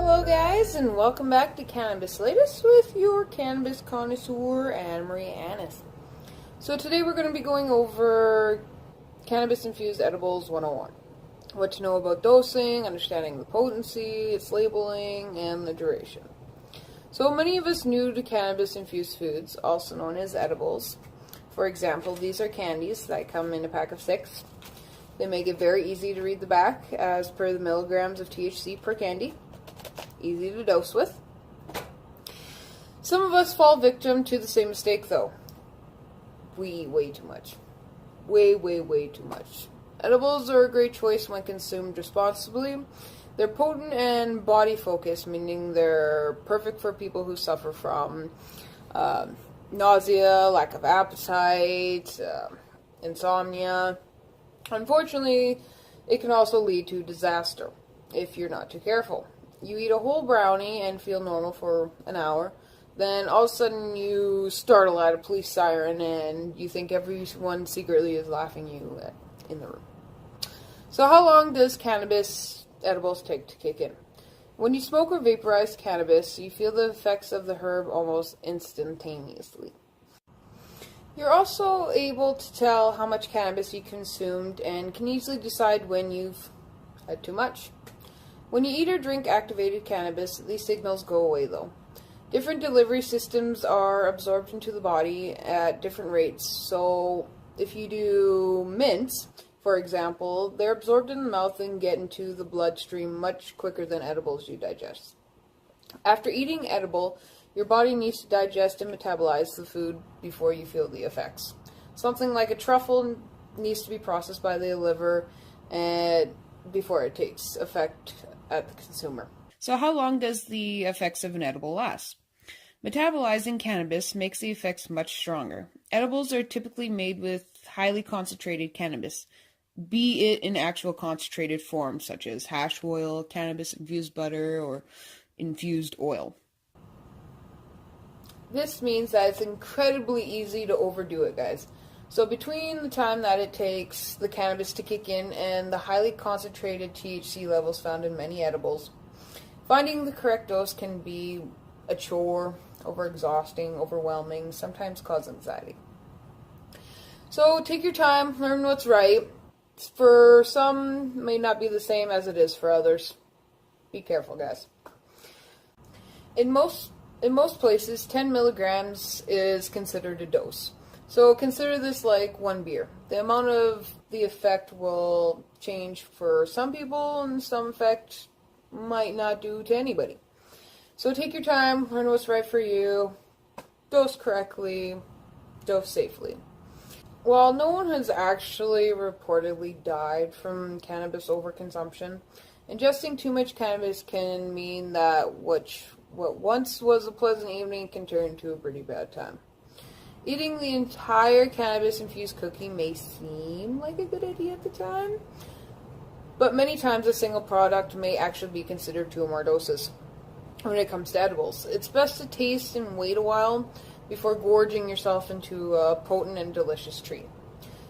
Hello guys, and welcome back to Cannabis Latest with your cannabis connoisseur, Anne-Marie Annis. So today we're going to be going over cannabis-infused edibles 101. What to know about dosing, understanding the potency, its labeling, and the duration. So many of us new to cannabis-infused foods, also known as edibles. For example, these are candies that come in a pack of 6. They make it very easy to read the back as per the milligrams of THC per candy. Easy to dose with. Some of us fall victim to the same mistake though. We eat way too much. Way too much. Edibles are a great choice when consumed responsibly. They're potent and body focused, meaning they're perfect for people who suffer from nausea, lack of appetite, insomnia. Unfortunately, it can also lead to disaster if you're not too careful. You eat a whole brownie and feel normal for an hour, then all of a sudden you startle at a police siren and you think everyone secretly is laughing you in the room. So how long does cannabis edibles take to kick in? When you smoke or vaporize cannabis, you feel the effects of the herb almost instantaneously. You're also able to tell how much cannabis you consumed and can easily decide when you've had too much. When you eat or drink activated cannabis, these signals go away though. Different delivery systems are absorbed into the body at different rates. So if you do mints, for example, they're absorbed in the mouth and get into the bloodstream much quicker than edibles you digest. After eating edible, your body needs to digest and metabolize the food before you feel the effects. Something like a truffle needs to be processed by the liver and before it takes effect at the consumer. So how long does the effects of an edible last? Metabolizing cannabis makes the effects much stronger. Edibles are typically made with highly concentrated cannabis, be it in actual concentrated form such as hash oil, cannabis-infused butter, or infused oil. This means that it's incredibly easy to overdo it, guys. So between the time that it takes the cannabis to kick in and the highly concentrated THC levels found in many edibles, finding the correct dose can be a chore, overexhausting, overwhelming, sometimes cause anxiety. So take your time, learn what's right. For some, it may not be the same as it is for others. Be careful, guys. In most places, 10 milligrams is considered a dose. So consider this like one beer. The amount of the effect will change for some people, and some effect might not do to anybody. So take your time, learn what's right for you, dose correctly, dose safely. While no one has actually reportedly died from cannabis overconsumption, ingesting too much cannabis can mean that what once was a pleasant evening can turn into a pretty bad time. Eating the entire cannabis-infused cookie may seem like a good idea at the time, but many times a single product may actually be considered 2 or more doses when it comes to edibles. It's best to taste and wait a while before gorging yourself into a potent and delicious treat.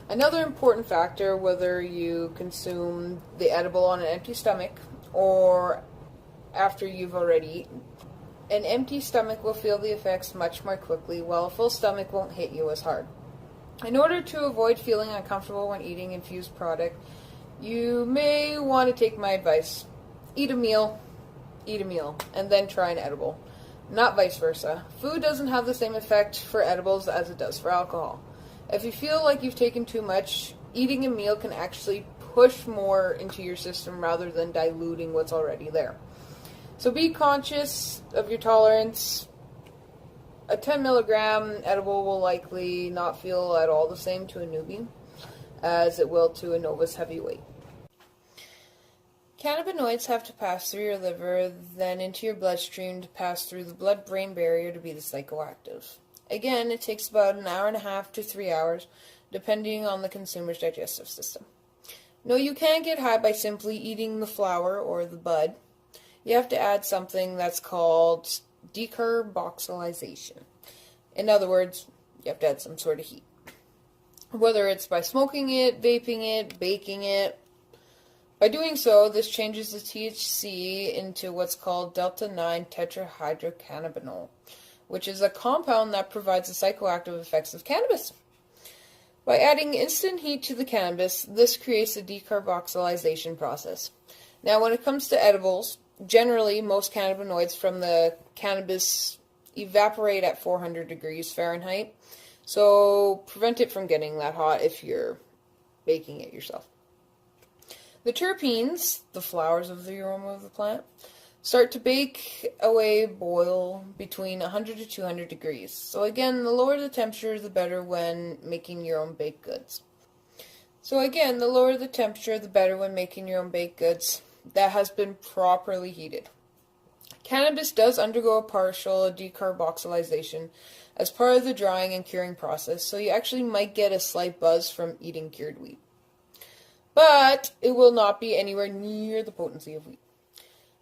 Another important factor, whether you consume the edible on an empty stomach or after you've already eaten. An empty stomach will feel the effects much more quickly, while a full stomach won't hit you as hard. In order to avoid feeling uncomfortable when eating infused product, you may want to take my advice. Eat a meal, and then try an edible. Not vice versa. Food doesn't have the same effect for edibles as it does for alcohol. If you feel like you've taken too much, eating a meal can actually push more into your system rather than diluting what's already there. So be conscious of your tolerance. A 10 milligram edible will likely not feel at all the same to a newbie as it will to a novice heavyweight. Cannabinoids have to pass through your liver, then into your bloodstream to pass through the blood-brain barrier to be the psychoactive. Again, it takes about an hour and a half to 3 hours, depending on the consumer's digestive system. No, you can't get high by simply eating the flower or the bud. You have to add something that's called decarboxylation. In other words, you have to add some sort of heat. Whether it's by smoking it, vaping it, baking it, By doing so, this changes the THC into what's called delta-9 tetrahydrocannabinol, which is a compound that provides the psychoactive effects of cannabis. By adding instant heat to the cannabis, this creates a decarboxylation process. Now, when it comes to edibles, generally most cannabinoids from the cannabis evaporate at 400 degrees Fahrenheit, so prevent it from getting that hot if you're baking it yourself. The terpenes, the flowers of the aroma of the plant, start to bake away, boil between 100 to 200 degrees. So again, the lower the temperature, the better when making your own baked goods. So again, the lower the temperature, the better when making your own baked goods that has been properly heated. Cannabis does undergo a partial decarboxylation as part of the drying and curing process, so you actually might get a slight buzz from eating cured wheat. But it will not be anywhere near the potency of wheat.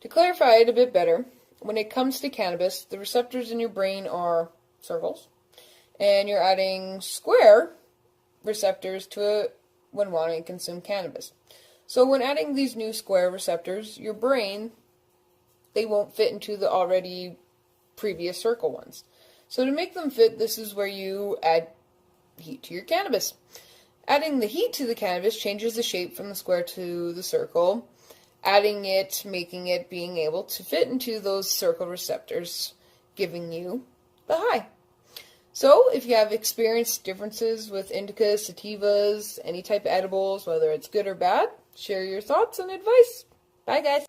To clarify it a bit better, when it comes to cannabis, the receptors in your brain are circles, and you're adding square receptors to it when wanting to consume cannabis. So when adding these new square receptors, your brain, they won't fit into the already previous circle ones. So to make them fit, this is where you add heat to your cannabis. Adding the heat to the cannabis changes the shape from the square to the circle, adding it, making it being able to fit into those circle receptors, giving you the high. So, if you have experienced differences with indicas, sativas, any type of edibles, whether it's good or bad, share your thoughts and advice. Bye, guys.